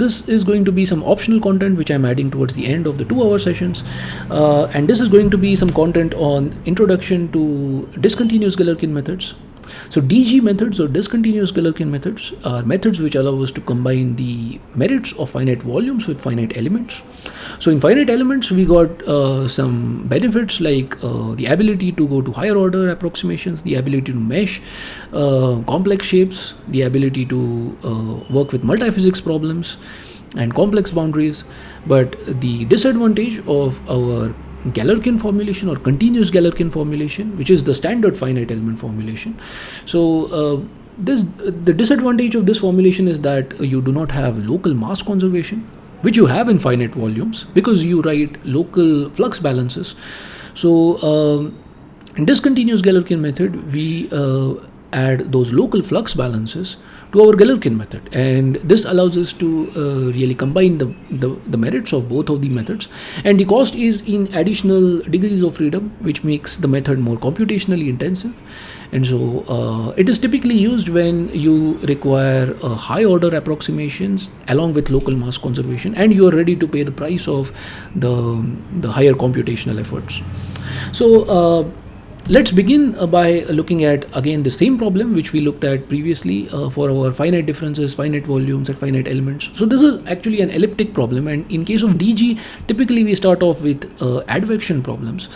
this is going to be some optional content which I'm adding towards the end of the 2-hour sessions, and this is going to be some content on introduction to discontinuous Galerkin methods. So DG methods or discontinuous Galerkin methods are methods which allow us to combine the merits of finite volumes with finite elements. So in finite elements, we got some benefits like the ability to go to higher order approximations, the ability to mesh complex shapes, the ability to work with multiphysics problems and complex boundaries. But the disadvantage of our Galerkin formulation or continuous Galerkin formulation, which is the standard finite element formulation. So the disadvantage of this formulation is that you do not have local mass conservation, which you have in finite volumes because you write local flux balances. So in discontinuous Galerkin method, we add those local flux balances to our Galerkin method, and this allows us to really combine the merits of both of the methods, and the cost is in additional degrees of freedom, which makes the method more computationally intensive. And so it is typically used when you require high order approximations along with local mass conservation, and you are ready to pay the price of the higher computational efforts. So let's begin by looking at again the same problem which we looked at previously for our finite differences, finite volumes and finite elements. So this is actually an elliptic problem, and in case of DG, typically we start off with advection problems.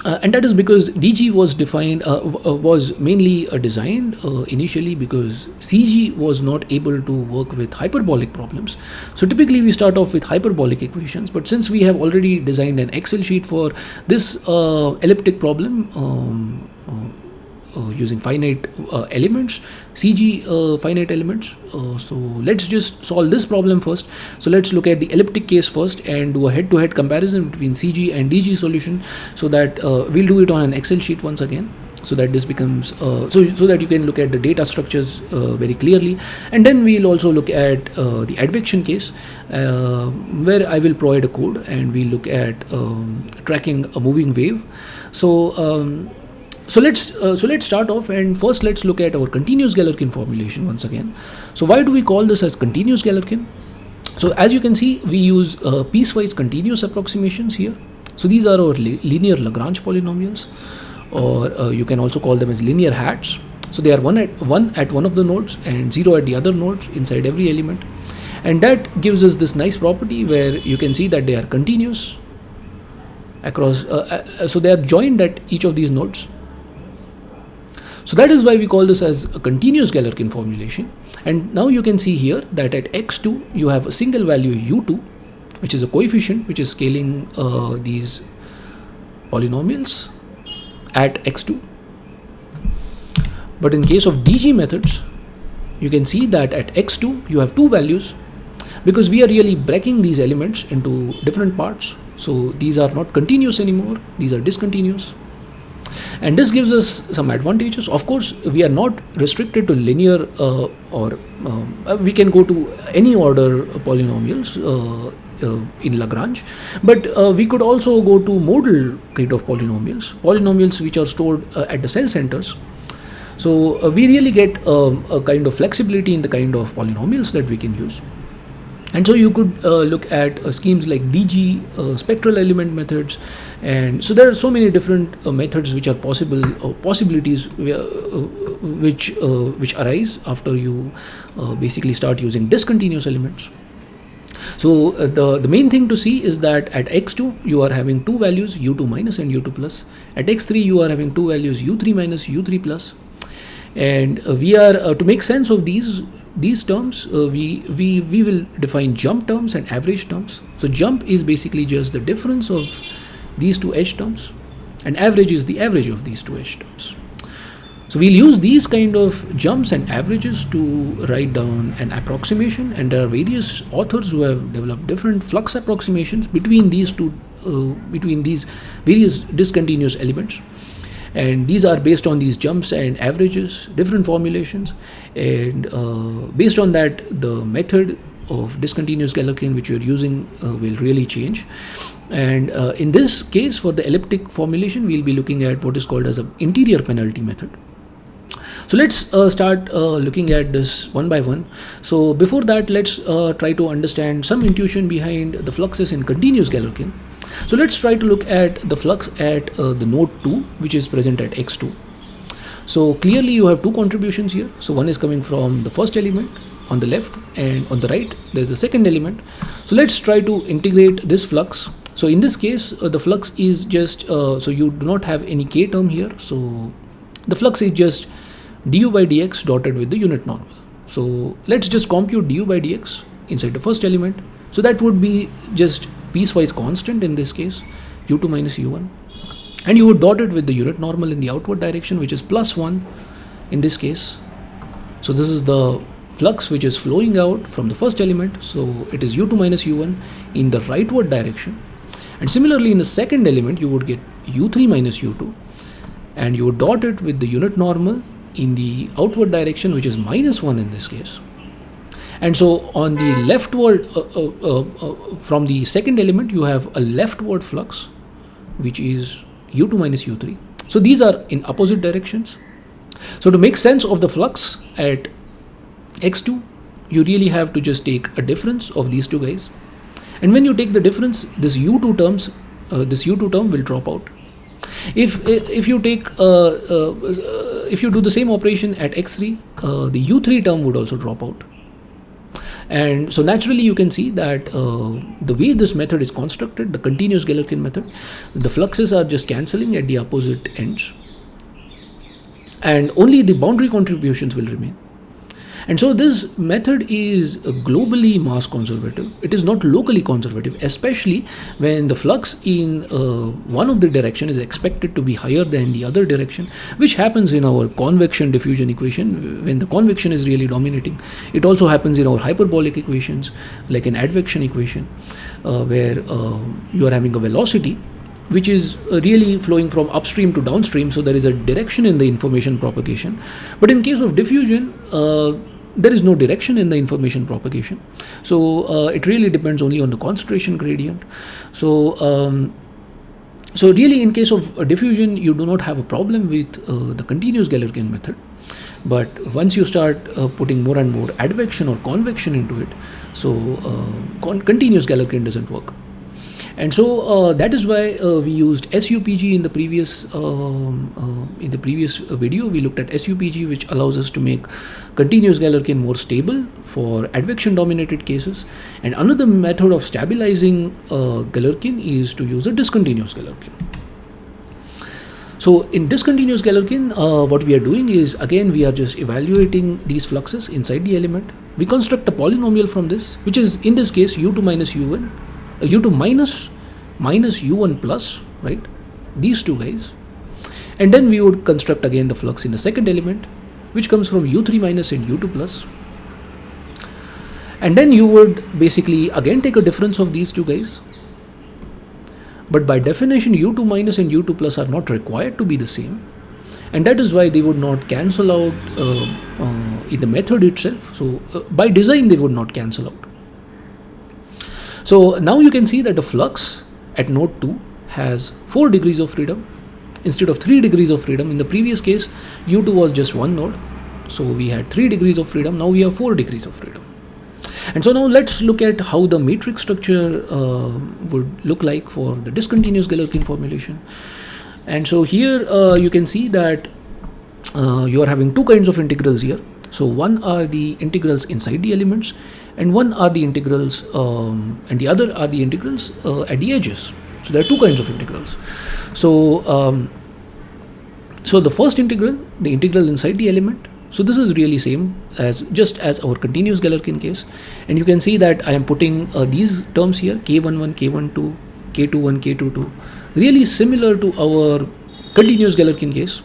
And that is because DG was defined, was mainly designed initially because CG was not able to work with hyperbolic problems. So typically we start off with hyperbolic equations, but since we have already designed an Excel sheet for this elliptic problem using finite elements, CG finite elements. So let's just solve this problem first. So let's look at the elliptic case first and do a head-to-head comparison between CG and DG solution, so that we'll do it on an Excel sheet once again, so that this becomes so that you can look at the data structures very clearly. And then we'll also look at the advection case where I will provide a code and we look at tracking a moving wave. So let's start off, and first let's look at our continuous Galerkin formulation once again. So why do we call this as continuous Galerkin? So as you can see, we use piecewise continuous approximations here. So these are our linear Lagrange polynomials, or you can also call them as linear hats. So they are one at one of the nodes and 0 at the other nodes inside every element, and that gives us this nice property where you can see that they are continuous across. So they are joined at each of these nodes. So that is why we call this as a continuous Galerkin formulation. And now you can see here that at x2 you have a single value u2, which is a coefficient which is scaling these polynomials at x2. But in case of DG methods, you can see that at x2 you have two values, because we are really breaking these elements into different parts. So these are not continuous anymore, these are discontinuous. And this gives us some advantages. Of course, we are not restricted to linear or we can go to any order polynomials in Lagrange, but we could also go to modal kind of polynomials which are stored at the cell centers. So we really get a kind of flexibility in the kind of polynomials that we can use. And so you could look at schemes like DG, spectral element methods, and so there are so many different methods which are possible, possibilities which arise after you basically start using discontinuous elements. So the main thing to see is that at x2 you are having two values, u2 minus and u2 plus. At x3 you are having two values, u3 minus, u3 plus. And we are to make sense of these terms, we will define jump terms and average terms. So jump is basically just the difference of these two edge terms, and average is the average of these two edge terms. So we'll use these kind of jumps and averages to write down an approximation, and there are various authors who have developed different flux approximations between these two between these various discontinuous elements. And these are based on these jumps and averages, different formulations, and based on that the method of discontinuous Galerkin which you're using will really change. And in this case, for the elliptic formulation, we'll be looking at what is called as an interior penalty method. So let's start looking at this one by one. So before that, let's try to understand some intuition behind the fluxes in continuous Galerkin. So let's try to look at the flux at the node 2, which is present at x2. So clearly you have two contributions here. So one is coming from the first element on the left, and on the right there's a second element. So let's try to integrate this flux. So in this case the flux is just so you do not have any k term here, so the flux is just du by dx dotted with the unit normal. So let's just compute du by dx inside the first element. So that would be just piecewise constant in this case, u2 minus u1, and you would dot it with the unit normal in the outward direction, which is plus 1 in this case. So this is the flux which is flowing out from the first element, so it is u2 minus u1 in the rightward direction. And similarly in the second element you would get u3 minus u2, and you would dot it with the unit normal in the outward direction, which is minus 1 in this case. And so on the leftward from the second element you have a leftward flux, which is u2 minus u3. So these are in opposite directions. So to make sense of the flux at x2, you really have to just take a difference of these two guys, and when you take the difference, this u2 term will drop out. If you take if you do the same operation at x3, the u3 term would also drop out. And so naturally you can see that the way this method is constructed, the continuous Galerkin method, the fluxes are just cancelling at the opposite ends, and only the boundary contributions will remain. And so this method is globally mass conservative. It is not locally conservative, especially when the flux in one of the direction is expected to be higher than the other direction, which happens in our convection diffusion equation when the convection is really dominating. It also happens in our hyperbolic equations, like an advection equation, where you are having a velocity which is really flowing from upstream to downstream, so there is a direction in the information propagation. But in case of diffusion, there is no direction in the information propagation. So it really depends only on the concentration gradient. So so really in case of diffusion, you do not have a problem with the continuous Galerkin method. But once you start putting more and more advection or convection into it, so continuous Galerkin doesn't work. And so that is why we used SUPG in the previous video. We looked at SUPG, which allows us to make continuous Galerkin more stable for advection dominated cases. And another method of stabilizing Galerkin is to use a discontinuous Galerkin. So in discontinuous Galerkin, what we are doing is, again, we are just evaluating these fluxes inside the element. We construct a polynomial from this, which is in this case u2 minus u1, u2 minus u1 plus, right, these two guys. And then we would construct again the flux in the second element, which comes from u3 minus and u2 plus. And then you would basically again take a difference of these two guys. But by definition, u2 minus and u2 plus are not required to be the same, and that is why they would not cancel out in the method itself. So by design they would not cancel out. So now you can see that the flux at node 2 has 4 degrees of freedom instead of 3 degrees of freedom. In the previous case, u2 was just one node, so we had 3 degrees of freedom. Now we have 4 degrees of freedom. And so now let's look at how the matrix structure would look like for the discontinuous Galerkin formulation. And so here you can see that you are having two kinds of integrals here. So one are the integrals inside the elements, and one are the integrals and the other are the integrals at the edges. So there are two kinds of integrals. So so the first integral, the integral inside the element, so this is really same as just as our continuous Galerkin case, and you can see that I am putting these terms here, k11, k12, k21, k22, really similar to our continuous Galerkin case.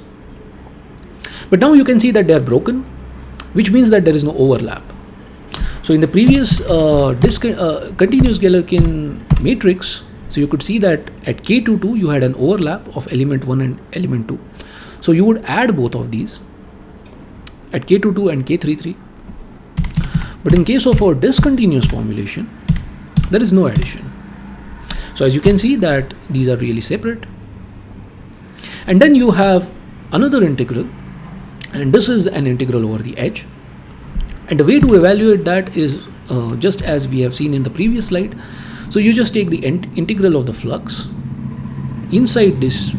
But now you can see that they are broken, which means that there is no overlap. So in the previous continuous Galerkin matrix, so you could see that at k22 you had an overlap of element 1 and element 2. So you would add both of these at k22 and k33. But in case of our discontinuous formulation, there is no addition. So as you can see that these are really separate. And then you have another integral and this is an integral over the edge. And the way to evaluate that is just as we have seen in the previous slide. So you just take the integral of the flux inside this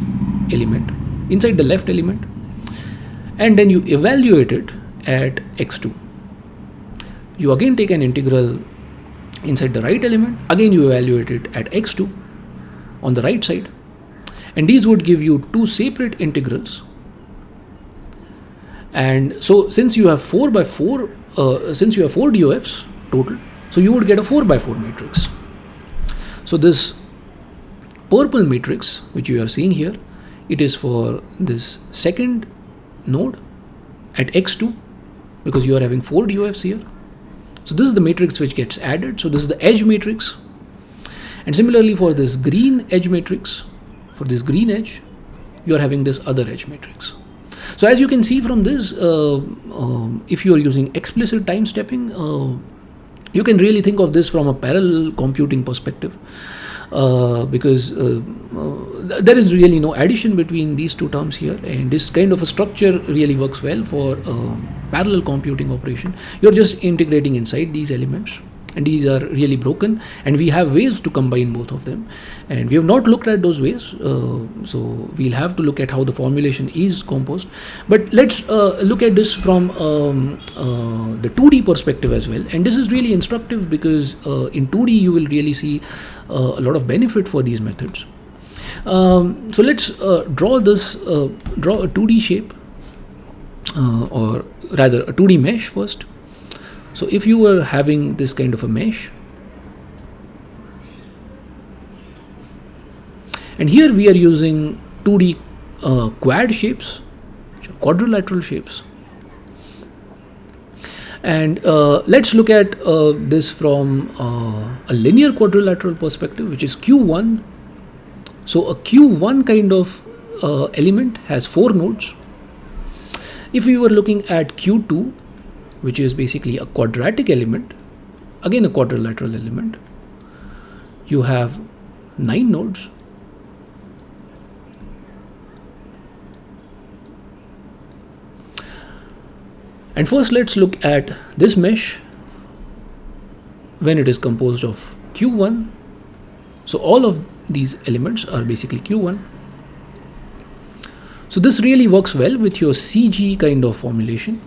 element, inside the left element, and then you evaluate it at x2. You again take an integral inside the right element, again you evaluate it at x2 on the right side, and these would give you two separate integrals. And so since you have 4 by 4, since you have 4 DOFs total, so you would get a 4 by 4 matrix. So this purple matrix which you are seeing here, it is for this second node at x2, because you are having 4 DOFs here. So this is the matrix which gets added. So this is the edge matrix. And similarly for this green edge matrix, for this green edge, you are having this other edge matrix. So as you can see from this, if you are using explicit time stepping, you can really think of this from a parallel computing perspective, because there is really no addition between these two terms here, and this kind of a structure really works well for parallel computing operation. You're just integrating inside these elements, and these are really broken, and we have ways to combine both of them, and we have not looked at those ways, so we'll have to look at how the formulation is composed. But let's look at this from the 2D perspective as well, and this is really instructive because in 2D you will really see a lot of benefit for these methods. So let's draw a 2D shape, or rather a 2D mesh first. So if you were having this kind of a mesh, and here we are using 2D quad shapes, quadrilateral shapes, and let's look at this from a linear quadrilateral perspective, which is Q1. So a Q1 kind of element has 4 nodes. If we were looking at Q2, which is basically a quadratic element, again a quadrilateral element, you have 9 nodes. And first let's look at this mesh when it is composed of Q1. So all of these elements are basically Q1. So this really works well with your CG kind of formulation.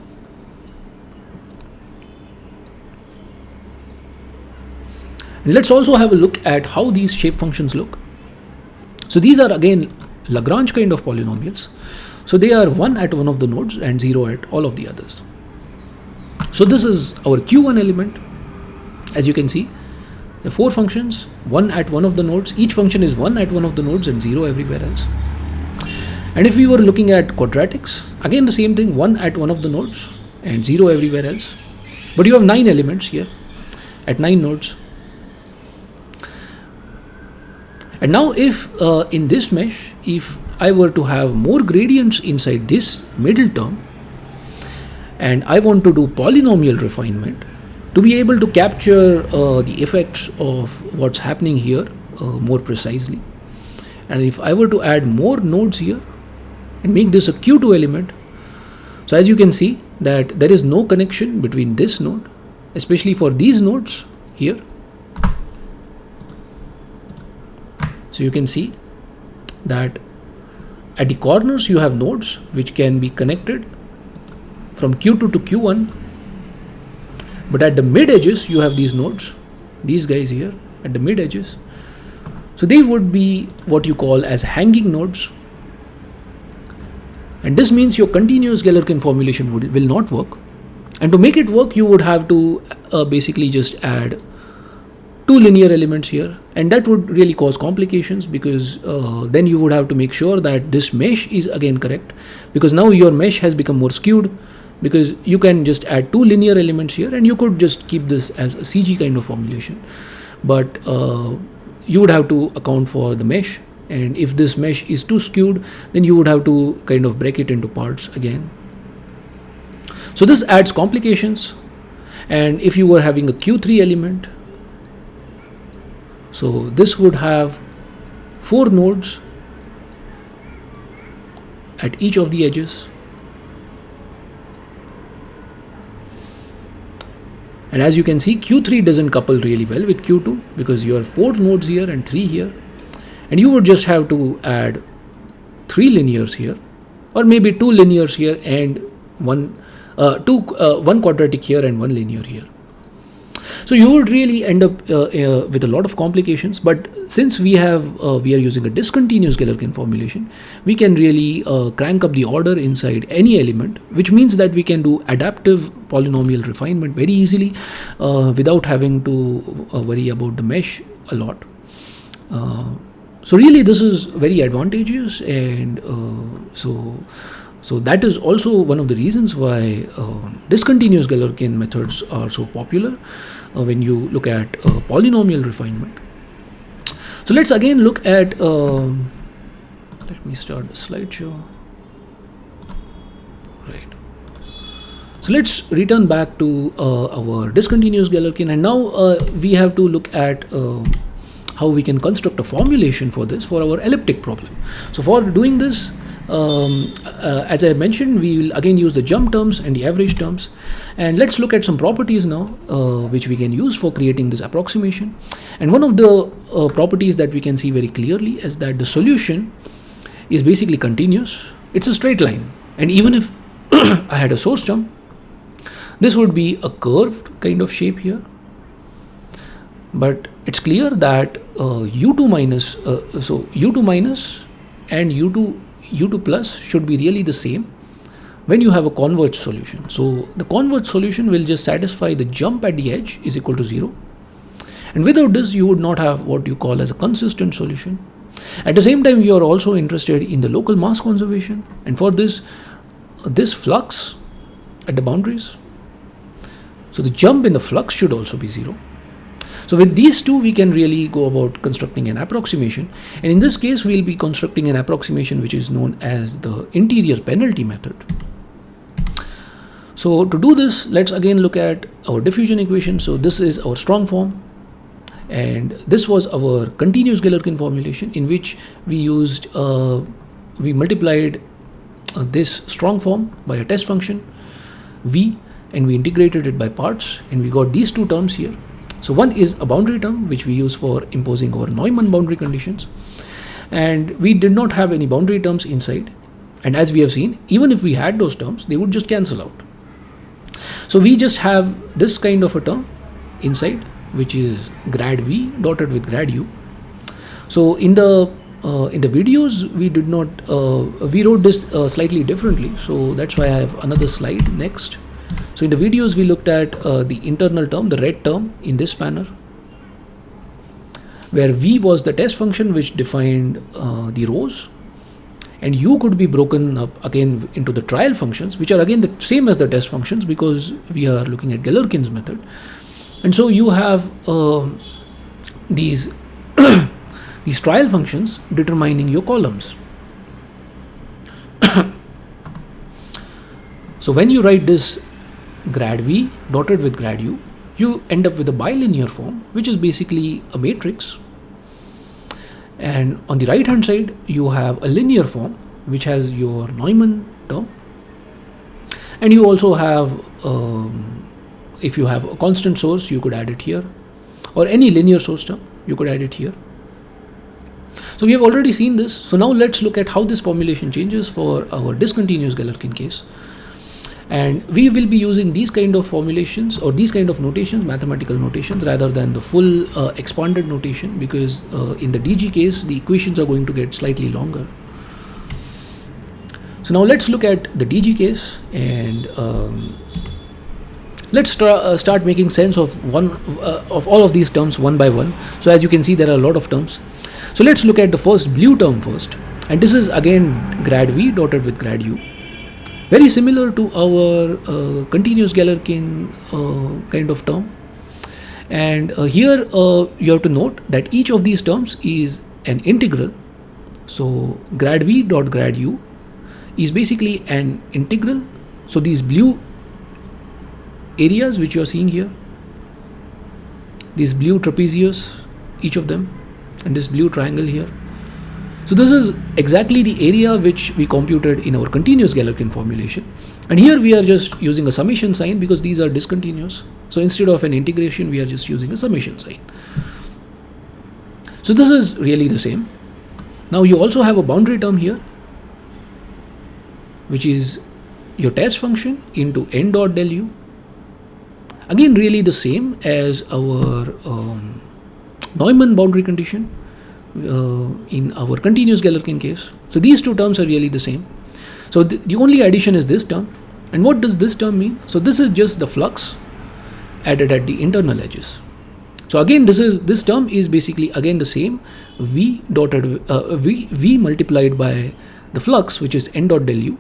And let's also have a look at how these shape functions look. So these are again Lagrange kind of polynomials. So they are 1 at one of the nodes and 0 at all of the others. So this is our Q1 element. As you can see, the 4 functions, 1 at one of the nodes. Each function is 1 at one of the nodes and 0 everywhere else. And if we were looking at quadratics, again the same thing, 1 at one of the nodes and 0 everywhere else. But you have 9 elements here at 9 nodes. And now if in this mesh, if I were to have more gradients inside this middle term, and I want to do polynomial refinement to be able to capture the effects of what's happening here more precisely, and if I were to add more nodes here and make this a Q2 element, so as you can see that there is no connection between this node, especially for these nodes here. So you can see that at the corners you have nodes which can be connected from Q2 to Q1, but at the mid edges you have these nodes, these guys here at the mid edges. So they would be what you call as hanging nodes, and this means your continuous Galerkin formulation will not work. And to make it work, you would have to basically just add 2 linear elements here, and that would really cause complications, because then you would have to make sure that this mesh is again correct, because now your mesh has become more skewed, because you can just add 2 linear elements here and you could just keep this as a CG kind of formulation, but you would have to account for the mesh, and if this mesh is too skewed, then you would have to kind of break it into parts again. So this adds complications. And if you were having a Q3 element, so this would have 4 nodes at each of the edges. And as you can see, Q3 doesn't couple really well with Q2 because you have 4 nodes here and 3 here. And you would just have to add 3 linears here, or maybe 2 linears here and one quadratic here and 1 linear here. So you would really end up with a lot of complications. But since we are using a discontinuous Galerkin formulation, we can really crank up the order inside any element, which means that we can do adaptive polynomial refinement very easily without having to worry about the mesh a lot. So really this is very advantageous, and so that is also one of the reasons why discontinuous Galerkin methods are so popular when you look at polynomial refinement. So let's again look at, let me start the slideshow. Right. So let's return back to our discontinuous Galerkin, and now we have to look at how we can construct a formulation for this for our elliptic problem. So for doing this, as I mentioned, we will again use the jump terms and the average terms, and let's look at some properties now which we can use for creating this approximation. And one of the properties that we can see very clearly is that the solution is basically continuous. It's a straight line, and even if I had a source term, this would be a curved kind of shape here. But it's clear that U2 minus, so U2 minus and U2 plus should be really the same when you have a converged solution. So the converged solution will just satisfy the jump at the edge is equal to 0. And without this, you would not have what you call as a consistent solution. At the same time, you are also interested in the local mass conservation. And for this flux at the boundaries, so the jump in the flux should also be 0. So with these two, we can really go about constructing an approximation. And in this case, we'll be constructing an approximation which is known as the interior penalty method. So to do this, let's again look at our diffusion equation. So this is our strong form. And this was our continuous Galerkin formulation, in which we multiplied this strong form by a test function, V, and we integrated it by parts, and we got these two terms here. So one is a boundary term, which we use for imposing our Neumann boundary conditions. And we did not have any boundary terms inside. And as we have seen, even if we had those terms, they would just cancel out. So we just have this kind of a term inside, which is grad V dotted with grad U. So in the videos, we wrote this slightly differently. So that's why I have another slide next. So in the videos, we looked at the internal term, the red term, in this manner, where V was the test function which defined the rows, and U could be broken up again into the trial functions, which are again the same as the test functions because we are looking at Galerkin's method. And so you have these these trial functions determining your columns. So when you write this grad V dotted with grad U, you end up with a bilinear form, which is basically a matrix. And on the right hand side, you have a linear form, which has your Neumann term. And you also have, if you have a constant source, you could add it here, or any linear source term, you could add it here. So we have already seen this. So now let's look at how this formulation changes for our discontinuous Galerkin case. And we will be using these kind of formulations or these kind of notations, mathematical notations, rather than the full expanded notation, because in the DG case, the equations are going to get slightly longer. So now let's look at the DG case, and let's start making sense of all of these terms one by one. So as you can see, there are a lot of terms. So let's look at the first blue term first. And this is again grad V dotted with grad U. Very similar to our continuous Galerkin kind of term. And here you have to note that each of these terms is an integral. So grad V dot grad U is basically an integral. So these blue areas which you are seeing here, these blue trapezius, each of them, and this blue triangle here. So this is exactly the area which we computed in our continuous Galerkin formulation. And here we are just using a summation sign because these are discontinuous. So instead of an integration, we are just using a summation sign. So this is really the same. Now you also have a boundary term here, which is your test function into n dot del u. Again, really the same as our Neumann boundary condition in our continuous Galerkin case. So these two terms are really the same. So the only addition is this term. And what does this term mean? So this is just the flux added at the internal edges. So again, this term is basically again the same, v multiplied by the flux, which is n dot del u.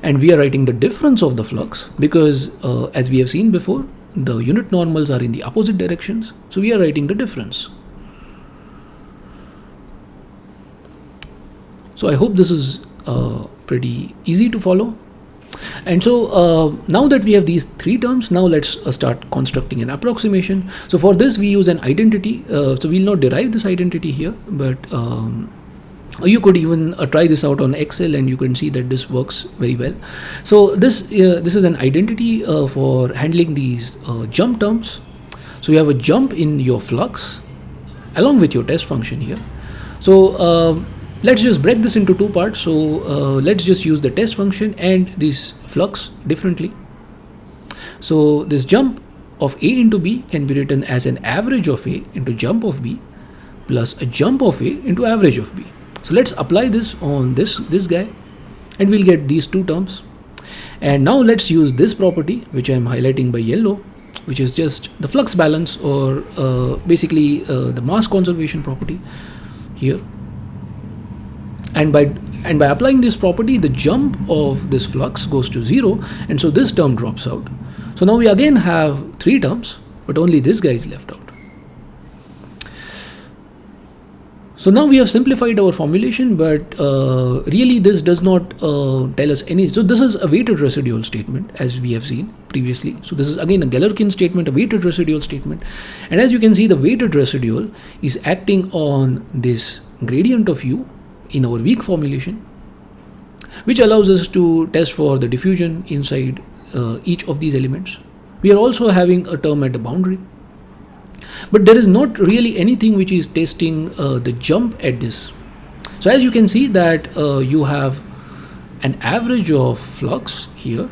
And we are writing the difference of the flux because as we have seen before, the unit normals are in the opposite directions. So we are writing the difference. So I hope this is pretty easy to follow. And so now that we have these three terms, now let's start constructing an approximation. So for this we use an identity. So we'll not derive this identity here, but you could even try this out on Excel and you can see that this works very well. So this is an identity for handling these jump terms. So you have a jump in your flux along with your test function here. So let's just break this into two parts. So let's just use the test function and this flux differently. So this jump of A into B can be written as an average of A into jump of B plus a jump of A into average of B. So let's apply this on this guy and we'll get these two terms. And now let's use this property, which I'm highlighting by yellow, which is just the flux balance or basically the mass conservation property here. And by applying this property, the jump of this flux goes to 0, and so this term drops out. So now we again have three terms, but only this guy is left out. So now we have simplified our formulation, but really this does not tell us any. So this is a weighted residual statement, as we have seen previously. So this is again a Galerkin statement, a weighted residual statement. And as you can see, the weighted residual is acting on this gradient of u in our weak formulation, which allows us to test for the diffusion inside each of these elements. We are also having a term at the boundary, but there is not really anything which is testing the jump at this. So as you can see that you have an average of flux here.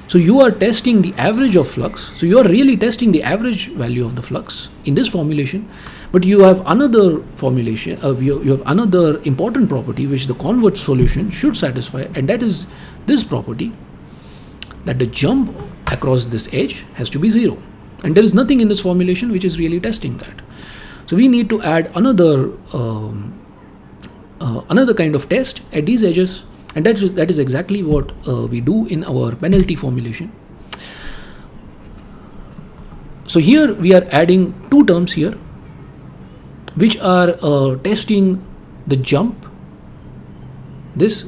So you are testing the average of flux. So you are really testing the average value of the flux in this formulation. But you have another formulation, you have another important property which the converged solution should satisfy, and that is this property, that the jump across this edge has to be 0. And there is nothing in this formulation which is really testing that. So we need to add another kind of test at these edges, and that is exactly what we do in our penalty formulation. So here we are adding two terms here, which are testing the jump, this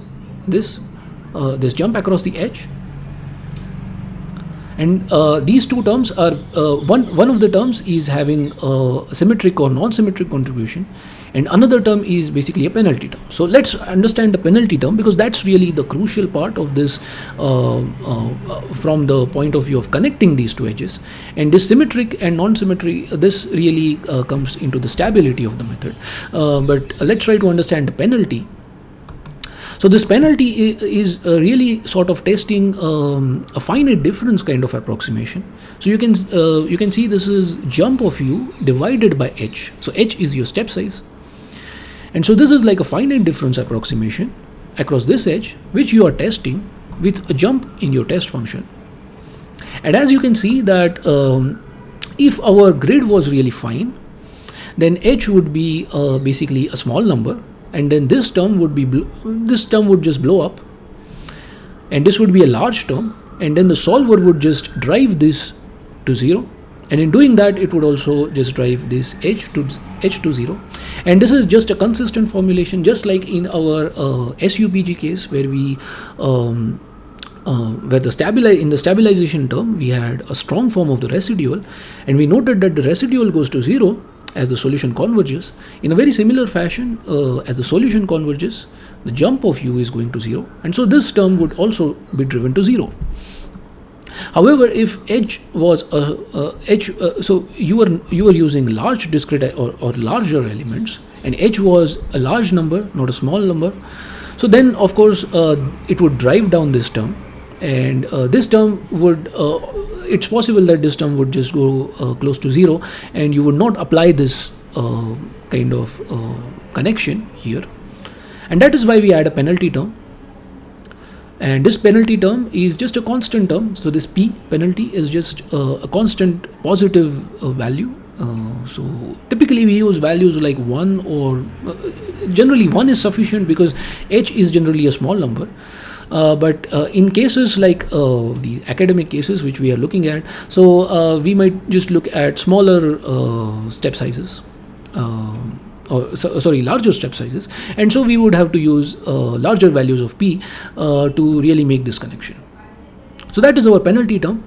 jump across the edge. And these two terms are one of the terms is having a symmetric or non-symmetric contribution, and another term is basically a penalty term. So let's understand the penalty term, because that's really the crucial part of this from the point of view of connecting these two edges. And this symmetric and non-symmetry, this really comes into the stability of the method. But let's try to understand the penalty. So this penalty is really sort of testing a finite difference kind of approximation. So you can see this is jump of u divided by h. So h is your step size, and so this is like a finite difference approximation across this edge, which you are testing with a jump in your test function. And as you can see that if our grid was really fine, then h would be basically a small number. And then this term would just blow up, and this would be a large term, and then the solver would just drive this to 0, and in doing that it would also just drive this h to 0. And this is just a consistent formulation, just like in our SUPG case, where we where in the stabilization term we had a strong form of the residual, and we noted that the residual goes to 0 as the solution converges. In a very similar fashion, as the solution converges, the jump of u is going to 0, and so this term would also be driven to 0. However, if h was so you were using large discrete or larger elements, and h was a large number, not a small number. So then, of course, it would drive down this term, and this term would. It's possible that this term would just go close to 0, and you would not apply this kind of connection here, and that is why we add a penalty term. And this penalty term is just a constant term. So this P penalty is just a constant positive value. So typically we use values like 1 or generally 1 is sufficient because h is generally a small number. But in cases like the academic cases which we are looking at, so we might just look at smaller step sizes. Larger step sizes, and so we would have to use larger values of P to really make this connection. So that is our penalty term,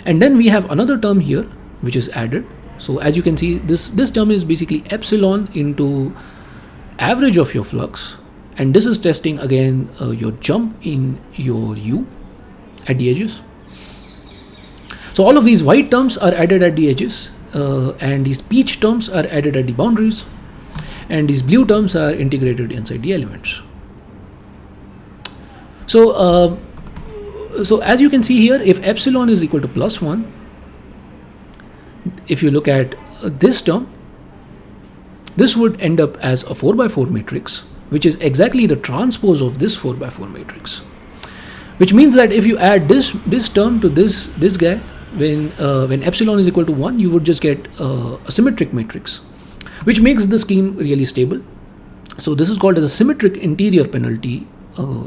and then we have another term here which is added. So as you can see, this term is basically epsilon into average of your flux, and this is testing again your jump in your U at the edges. So all of these white terms are added at the edges, and these peach terms are added at the boundaries, and these blue terms are integrated inside the elements. So so as you can see here, if epsilon is equal to +1, if you look at this term, this would end up as a 4x4 matrix, which is exactly the transpose of this 4x4 matrix, which means that if you add this term to this guy, when epsilon is equal to 1, you would just get a symmetric matrix, which makes the scheme really stable. So this is called as a symmetric interior penalty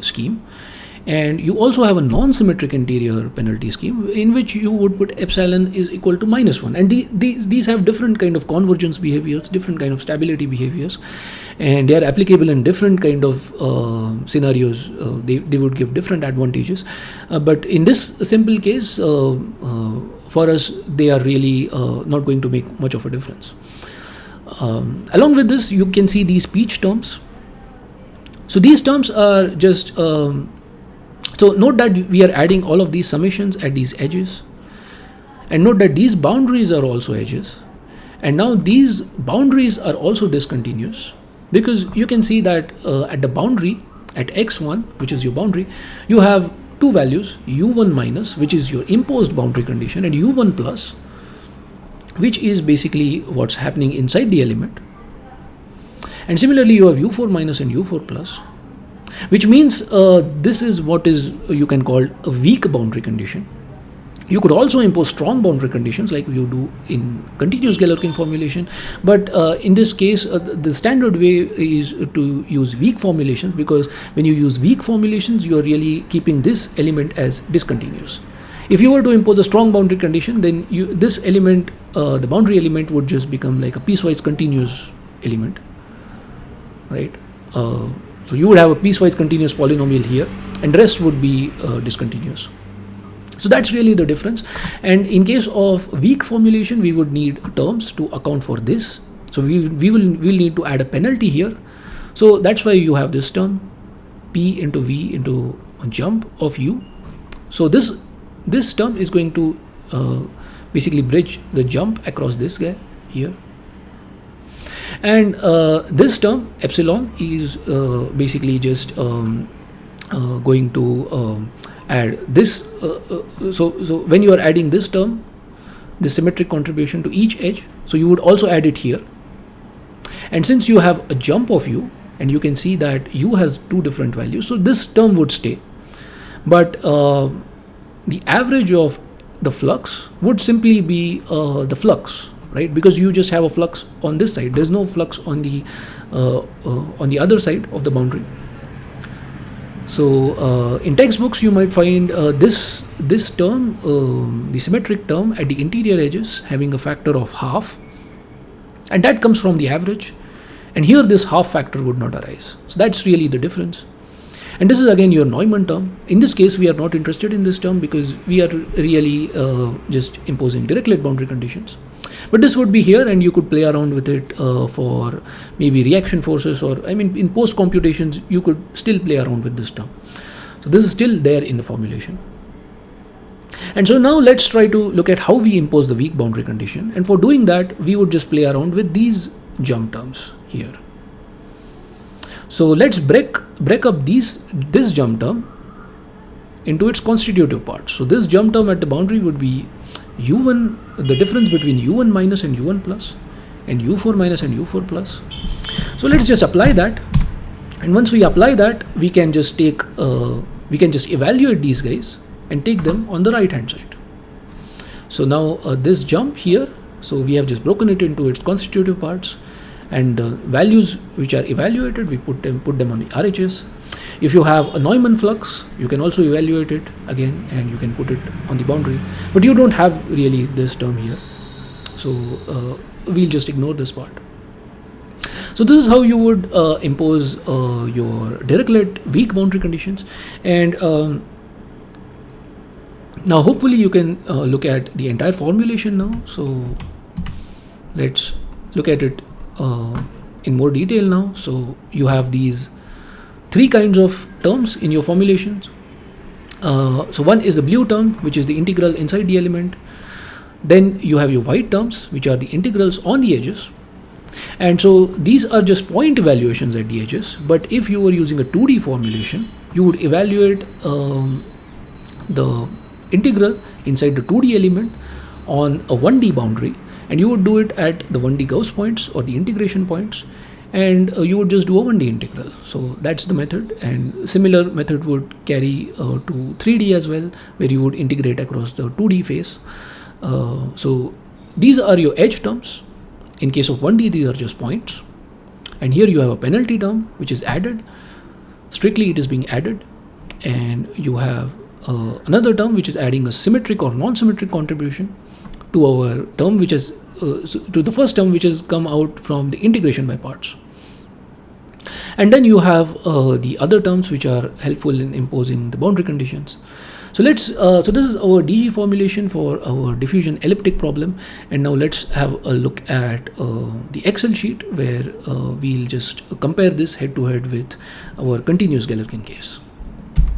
scheme. And you also have a non-symmetric interior penalty scheme in which you would put epsilon is equal to -1. And these have different kind of convergence behaviors, different kind of stability behaviors, and they are applicable in different kind of scenarios. They would give different advantages. But in this simple case, for us, they are really not going to make much of a difference. Along with this, you can see these peach terms. So these terms are just so note that we are adding all of these summations at these edges, and note that these boundaries are also edges, and now these boundaries are also discontinuous, because you can see that at the boundary at x1, which is your boundary, you have two values, u1 minus, which is your imposed boundary condition, and u1 plus, which is basically what's happening inside the element. And similarly, you have u4 minus and u4 plus, which means this is what is you can call a weak boundary condition. You could also impose strong boundary conditions like you do in continuous Galerkin formulation, but in this case the standard way is to use weak formulations, because when you use weak formulations, you are really keeping this element as discontinuous. If you were to impose a strong boundary condition, then this element, the boundary element, would just become like a piecewise continuous element, right? So you would have a piecewise continuous polynomial here, and the rest would be discontinuous. So that's really the difference. And in case of weak formulation, we would need terms to account for this. So we'll need to add a penalty here. So that's why you have this term P into V into a jump of U. So this term is going to basically bridge the jump across this guy here. And this term epsilon is basically just going to add this. So when you are adding this term, the symmetric contribution to each edge, so you would also add it here. And since you have a jump of U, and you can see that U has two different values, so this term would stay. But the average of the flux would simply be the flux, right? Because you just have a flux on this side. There's no flux on the other side of the boundary. So in textbooks, you might find this term, the symmetric term at the interior edges, having a factor of half, and that comes from the average. And here this half factor would not arise. So that's really the difference. And this is again your Neumann term. In this case, we are not interested in this term because we are really just imposing Dirichlet boundary conditions. But this would be here, and you could play around with it for maybe reaction forces, or in post computations, you could still play around with this term. So this is still there in the formulation. And so now let's try to look at how we impose the weak boundary condition. And for doing that, we would just play around with these jump terms here. So let's break up this jump term into its constitutive parts. So this jump term at the boundary would be u1, the difference between u1 minus and u1 plus, and u4 minus and u4 plus. So let's just apply that. And once we apply that, we can just take, we can just evaluate these guys and take them on the right hand side. So now this jump here, so we have just broken it into its constitutive parts, and values which are evaluated, we put them on the RHS. If you have a Neumann flux, you can also evaluate it again and you can put it on the boundary, but you don't have really this term here, so we'll just ignore this part. So this is how you would impose your Dirichlet weak boundary conditions. And now hopefully you can look at the entire formulation now. So let's look at it in more detail now. So you have these three kinds of terms in your formulations. So one is the blue term, which is the integral inside the element. Then you have your white terms, which are the integrals on the edges. And so these are just point evaluations at the edges. But if you were using a 2D formulation, you would evaluate the integral inside the 2D element on a 1D boundary, and you would do it at the 1D Gauss points or the integration points, and you would just do a 1D integral. So that's the method, and similar method would carry to 3D as well, where you would integrate across the 2D face. So these are your edge terms. In case of 1D, these are just points. And here you have a penalty term which is added. Strictly it is being added. And you have another term which is adding a symmetric or non-symmetric contribution to our term, which is to the first term which has come out from the integration by parts. And then you have the other terms which are helpful in imposing the boundary conditions. So let's so this is our DG formulation for our diffusion elliptic problem, and now let's have a look at the Excel sheet where we'll just compare this head to head with our continuous Galerkin case.